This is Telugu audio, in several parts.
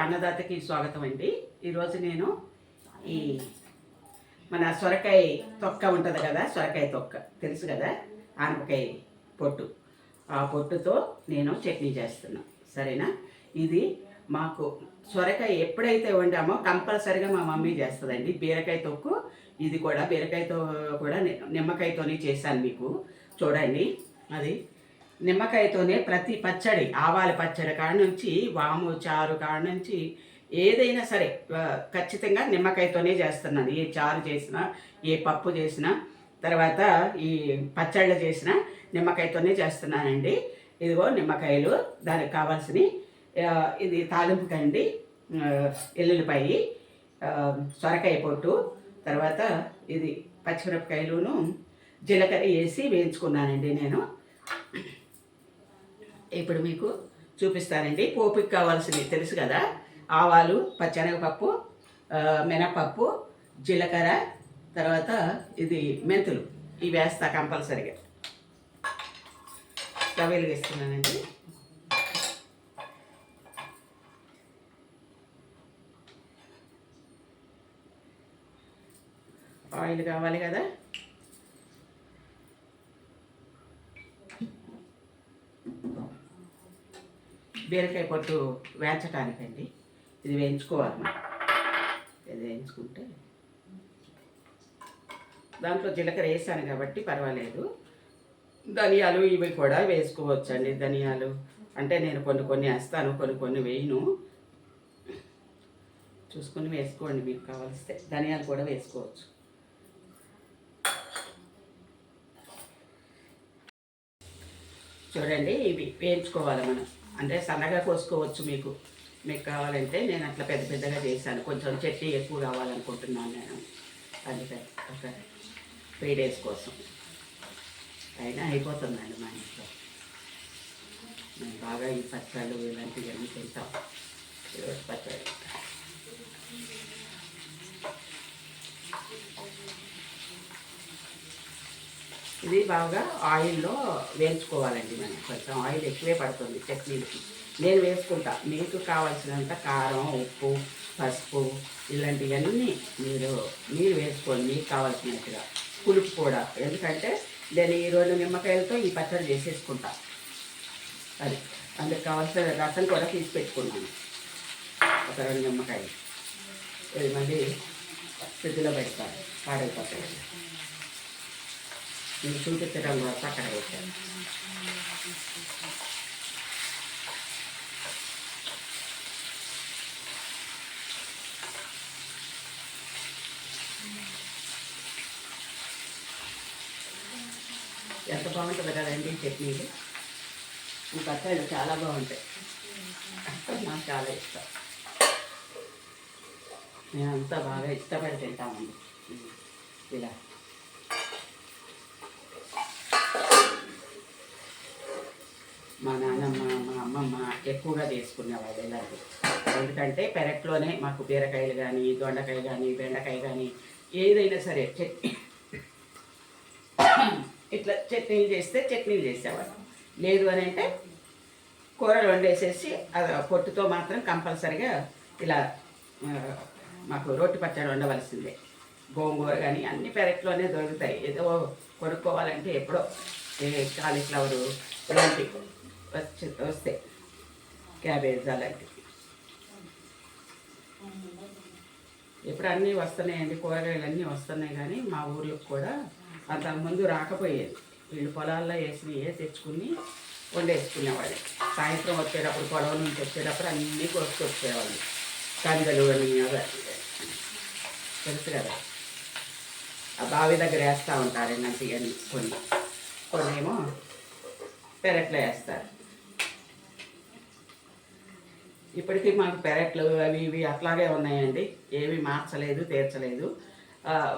అన్నదాతకి స్వాగతం అండి. ఈరోజు నేను ఈ మన సొరకాయ తొక్క ఉంటుంది కదా, సొరకాయ తొక్క తెలుసు కదా, ఆనపకాయ పొట్టు, ఆ పొట్టుతో నేను చట్నీ చేస్తున్నాను. సరేనా? ఇది మాకు సొరకాయ ఎప్పుడైతే వండామో కంపల్సరిగా మా మమ్మీ చేస్తుందండి. బీరకాయ తొక్కు ఇది కూడా బీరకాయతో కూడా నిమ్మకాయతోనే చేశాను. మీకు చూడండి, అది నిమ్మకాయతోనే ప్రతి పచ్చడి, ఆవాల పచ్చడి కాడ నుంచి వాము చారు కాడ నుంచి ఏదైనా సరే ఖచ్చితంగా నిమ్మకాయతోనే చేస్తున్నాను. ఏ చారు చేసినా, ఏ పప్పు చేసినా, తర్వాత ఈ పచ్చళ్ళు చేసినా నిమ్మకాయతోనే చేస్తున్నానండి. ఇదిగో నిమ్మకాయలు, దానికి కావాల్సినవి ఇది తాలింపు కండి, ఎల్లుల్లిపాయి, సొరకాయ పొట్టు, తర్వాత ఇది పచ్చిమిరపకాయలును జీలకర్ర వేసి వేయించుకున్నానండి నేను. ఇప్పుడు మీకు చూపిస్తానండి. పోపుకి కావాల్సినవి తెలుసు కదా, ఆవాలు, పచ్చెనగపప్పు, మినపప్పు, జీలకర్ర, తర్వాత ఇది మెంతులు, ఇవి వేస్తా కంపల్సరిగా. స్టవ్ వెలిగిస్తున్నానండి. ఆయిల్ కావాలి కదా, బీరకాయ పొట్టు వేయించటానికండి. ఇది వేయించుకోవాలి మనం. ఇది వేయించుకుంటే దాంట్లో జీలకర్ర వేసాను కాబట్టి పర్వాలేదు. ధనియాలు ఇవి కూడా వేసుకోవచ్చండి. ధనియాలు అంటే నేను కొన్ని వేస్తాను, కొన్ని వేయను. చూసుకొని వేసుకోండి, మీకు కావలిస్తే ధనియాలు కూడా వేసుకోవచ్చు. చూడండి, ఇవి వేయించుకోవాలి మనం. అంటే సన్నగా కోసుకోవచ్చు మీకు కావాలంటే. నేను అట్లా పెద్దగా చేశాను. కొంచెం చట్నీ ఎక్కువ కావాలనుకుంటున్నాను నేను, అందుకని ఒక 3 days కోసం అయినా అయిపోతుందండి. మా ఇంట్లో మేము బాగా ఈ పచ్చళ్ళు ఇలాంటివన్నీ తింటాం. ఈరోజు పచ్చడి ఇది బాగా ఆయిల్లో వేయించుకోవాలండి. మనం కొంచెం ఆయిల్ ఎక్కువే పడుతుంది చట్నీలకి. నేను వేసుకుంటా. మీకు కావాల్సినంత కారం, ఉప్పు, పసుపు ఇలాంటివన్నీ మీరు వేసుకోండి మీకు కావాల్సినట్టుగా. పులుపు కూడా, ఎందుకంటే నేను ఈ 2 నిమ్మకాయలతో ఈ పచ్చడి చేసేసుకుంటా. అది అందుకు కావాల్సిన రసం కూడా తీసి పెట్టుకున్నాను, ఒక 2 నిమ్మకాయలు. ఇది మళ్ళీ ఫ్రిడ్జ్లో పెడతాను, పాడైపోతాయి. నేను చూపించడం కూడా పక్కన పెట్టాను. ఎంత బాగుంటుంది కదండి చట్నీలు. ఈ పచ్చళ్ళు చాలా బాగుంటాయి, నాకు చాలా ఇష్టం. మేమంతా బాగా ఇష్టపడి తింటామండి. ఇలా మా నాన్నమ్మ, మా అమ్మమ్మ ఎక్కువగా చేసుకునేవాళ్ళు ఇలాంటివి. ఎందుకంటే పెరట్లోనే మాకు బీరకాయలు కానీ, దొండకాయ కానీ, బెండకాయ కానీ ఏదైనా సరే చట్నీ ఇట్లా చట్నీలు చేసేవాళ్ళు. లేదు అని అంటే కూరలు వండేసేసి అది పొట్టుతో మాత్రం కంపల్సరిగా ఇలా మాకు రోటి పచ్చడి వండవలసిందే. గోంగూర కానీ అన్ని పెరట్లోనే దొరుకుతాయి. ఏదో కొనుక్కోవాలంటే ఎప్పుడో కాలీఫ్లవరు ఇలాంటివి వస్తాయి, క్యాబేజ్ అలాంటివి. ఇప్పుడు అన్నీ వస్తున్నాయండి, కూరగాయలు అన్నీ వస్తున్నాయి. కానీ మా ఊర్లోకి కూడా అంతకుముందు రాకపోయేది. వీళ్ళు పొలాల్లో వేసినవి తెచ్చుకుని వండేసుకునేవాళ్ళు. సాయంత్రం వచ్చేటప్పుడు, పొలం నుంచి వచ్చేటప్పుడు అన్నీ కోసుకొచ్చేవాళ్ళు. కందలు అని తెలుసు కదా, ఆ బావి దగ్గర వేస్తూ ఉంటారు ఇలాంటివన్నీ. కొన్నేమో పెరట్లో వేస్తారు. ఇప్పటికీ మాకు పెరట్లు అవి ఇవి అట్లాగే ఉన్నాయండి, ఏవి మార్చలేదు, తీర్చలేదు.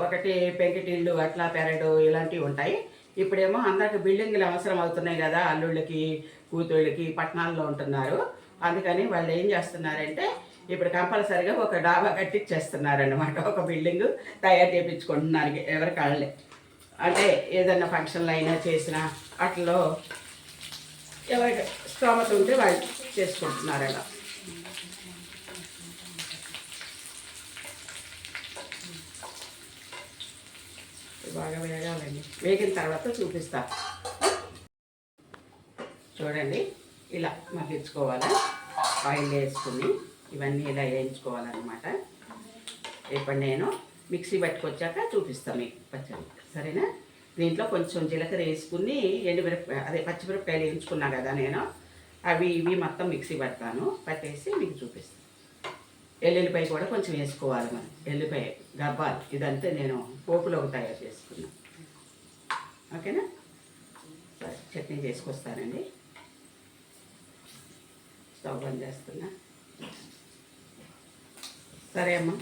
ఒకటి పెంకిటిళ్ళు అట్లా పెరడు ఇలాంటివి ఉంటాయి. ఇప్పుడేమో అందరికి బిల్డింగ్లు అవసరం అవుతున్నాయి కదా, అల్లుళ్ళకి, కూతుళ్ళకి పట్టణాల్లో ఉంటున్నారు. అందుకని వాళ్ళు ఏం చేస్తున్నారంటే ఇప్పుడు కంపల్సరిగా ఒక డాబా కట్టించేస్తున్నారన్నమాట. ఒక బిల్డింగ్ తయారు చేయించుకుంటున్నారు ఎవరి కాళ్ళే. అంటే ఏదన్నా ఫంక్షన్లు అయినా చేసినా అట్లలో ఎవరికి స్తోమత ఉంటే వాళ్ళు చేసుకుంటున్నారు. అలా బాగా వేగాలండి. వేగిన తర్వాత చూపిస్తా. చూడండి, ఇలా మగ్గించుకోవాలి. ఆయిల్ వేసుకుని ఇవన్నీ ఇలా వేయించుకోవాలన్నమాట. ఇప్పుడు నేను మిక్సీ పట్టుకొచ్చాక చూపిస్తాను మీకు పచ్చడి, సరేనా? దీంట్లో కొంచెం జీలకర్ర వేసుకుని పచ్చిమిరపకాయలు వేయించుకున్నా కదా నేను, అవి ఇవి మొత్తం మిక్సీ పట్టేసి మీకు చూపిస్తాను. ఎల్లుల్లిపాయ కూడా కొంచెం వేసుకోవాలి మనం, ఎల్లుల్లిపాయ గబ్బాలు. ఇదంతా నేను పోపులోకి తయారు చేసుకున్నాను. ఓకేనా? సరే, చట్నీ చేసుకొస్తానండి. స్టవ్ బంద్ చేస్తున్నా. సరే అమ్మా.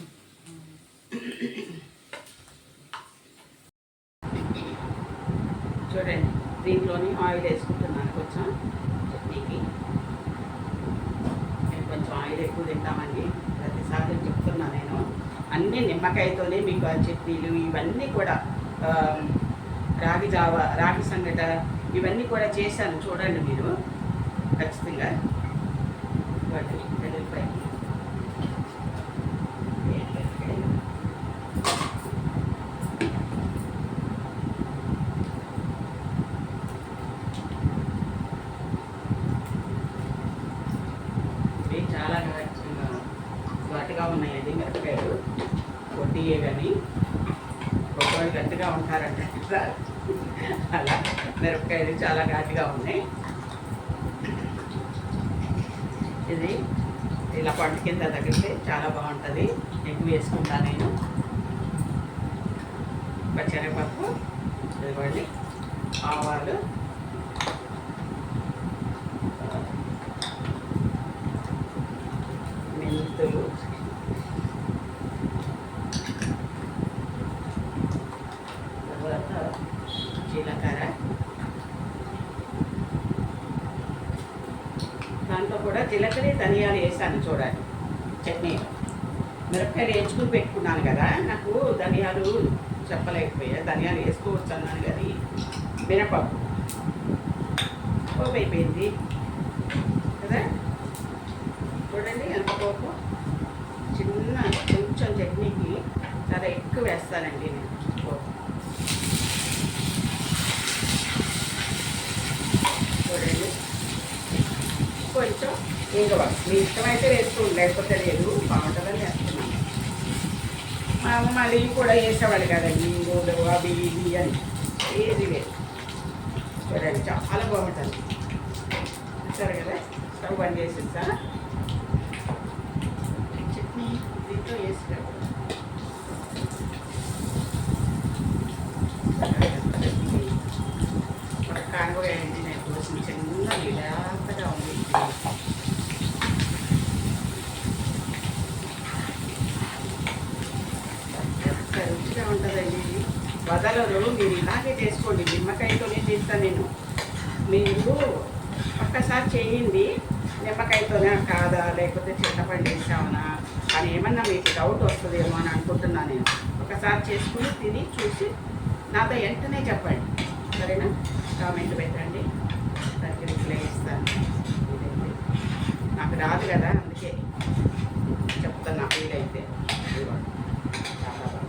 చూడండి, దీంట్లోని ఆయిల్ వేసుకుంటున్నాను కొంచెం చట్నీకి. నేను కొంచెం ఆయిల్ ఎక్కువ తింటామని ప్రతిసారి చెప్తున్నా నేను. అన్నీ నిమ్మకాయతోనే మీకు ఆ చట్నీలు ఇవన్నీ కూడా, రాగి జావ, రాగి సంగట ఇవన్నీ కూడా చేశాను. చూడండి మీరు ఖచ్చితంగా. వాటి వెల్లుల్లిపాయ చాలా ఘాటుగా ఉన్నాయండి మిరపకాయలు. కొట్టియే కానీ కొట్టవాళ్ళు గట్టిగా ఉంటారంట కదా, అలా మిరపకాయలు చాలా ఘాటుగా ఉన్నాయి. ఇది ఇలా పంట కింద తగిలితే చాలా బాగుంటుంది. ఎక్కువ వేసుకుంటా నేను. పచ్చనిపప్పు, ఇదిగోండి ఆవాలు, మెంతులు, తర్వాత జీలకర్ర. దాంట్లో కూడా జీలకర్ర ధనియాలు వేసాను. చూడండి, చట్నీలో మిరపకాయలు వేసుకుని పెట్టుకున్నాను కదా, నాకు ధనియాలు చెప్పలేకపోయా. ధనియాలు వేసుకోవచ్చు అన్నాను కానీ మినపప్పు పోపు అయిపోయింది కదా. చూడండి, మినపప్పు చిన్న కొంచెం చట్నీకి చాలా ఎక్కువ వేస్తానండి నేను పోపు. చూడండి, కొంచెం ఇంగువ మీ ఇష్టమైతే వేసుకోండి, లేకపోతే లేదు. బాగుంటుందని వేస్తున్నాను. మా అమ్మ మళ్ళీ కూడా వేసేవాళ్ళు కదండి ఇంగులు అవి ఇవి అని, ఏది లేదు. చూడండి, చాలా బాగుంటుంది. సరే కదా, స్టవ్ బంద్ చేసేసా. చట్నీ దీంట్లో వేసుకో. కానగా నేను కోసం చిన్న విలాసగా ఉంది. రుచిగా ఉంటుందండి. వదలరు. మీరు ఇలాగే చేసుకోండి. నిమ్మకాయతోనే చేస్తాను నేను. మీరు ఒక్కసారి చేయండి. నిమ్మకాయతోనే కాదా లేకపోతే చింతపండు వేసామనా అని ఏమన్నా మీకు డౌట్ వస్తుందేమో అని అనుకుంటున్నాను నేను. ఒకసారి చేసుకుని తిని చూసి నాతో వెంటనే చెప్పండి, సరేనా? కామెంట్ పెట్టండి, దానికి రిప్లై ఇస్తాను. నాకు రాదు కదా, అందుకే చెప్తున్నా. వీలైతే చాలా బాగా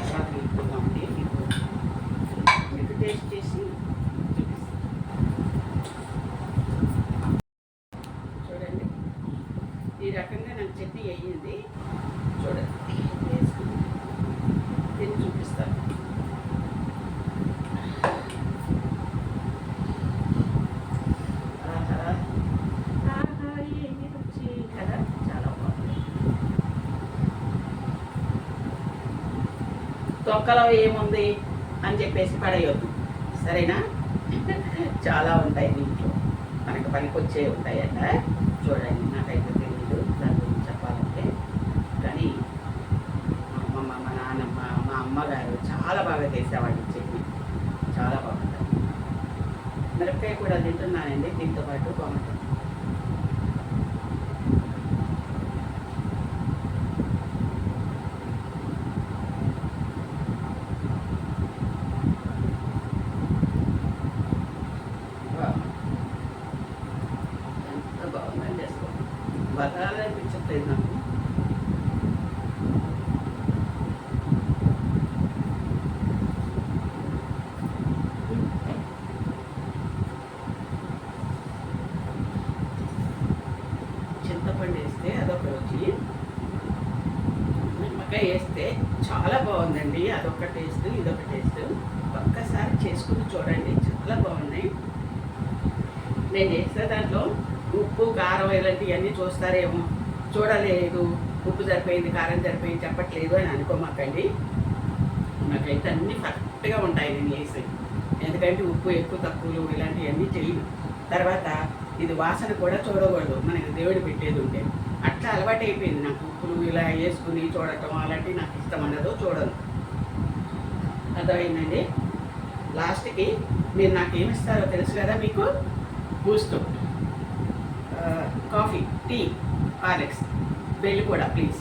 తర్వాత తీసుకుందామండి. మీకు టేస్ట్ చేసి చూడండి. ఈ రకంగా నాకు చట్నీ అయ్యింది. చూడండి, వేసుకుని తిని చూపిస్తాను. ఏమి రుచి కదా, చాలా బాగుంది. తొక్కలో ఏముంది అని చెప్పేసి పడేయొద్దు, సరేనా? చాలా ఉంటాయి దీంట్లో, మనకు పనికొచ్చే ఉంటాయట. చూడండి, నాకైతే తెలియదు దాని గురించి చెప్పాలంటే. కానీ మా అమ్మమ్మ, మా నాన్నమ్మ, మా అమ్మగారు చాలా బాగా చేసేవాళ్ళు చట్నీ. చాలా బాగుంటుంది. మిరపకాయ కూడా తింటున్నానండి, దీంతో పాటు బాగుంటుంది. బతాలనిపించట్లేదు నాకు. చింతపండు వేస్తే అదొక రుచి, నిమ్మకాయ వేస్తే చాలా బాగుందండి. అదొక టేస్ట్, ఇదొక టేస్ట్. ఒక్కసారి చేసుకుని చూడండి, చాలా బాగున్నాయి. నేను చేస్తే దాంట్లో ఉప్పు కారం ఇలాంటివన్నీ చూస్తారేమో, చూడలేదు ఉప్పు సరిపోయింది కారం సరిపోయింది చెప్పట్లేదు అని అనుకోమాకండి. నాకైతే అన్నీ కరెక్ట్గా ఉంటాయి నేను చేసి, ఎందుకంటే ఉప్పు ఎక్కువ తక్కువలు ఇలాంటివన్నీ చేయను. తర్వాత ఇది వాసన కూడా చూడకూడదు, మనకి దేవుడు పెట్టేది ఉంటే. అట్లా అలవాటు అయిపోయింది నాకు, ఉప్పులు ఇలా వేసుకుని చూడటం అలాంటివి నాకు ఇష్టం ఉండదు, చూడను. అర్థమైందండి. లాస్ట్కి మీరు నాకు ఏమిస్తారో తెలుసు కదా మీకు, Boost, coffee, tea, Horlicks, bell కూడా ప్లీజ్.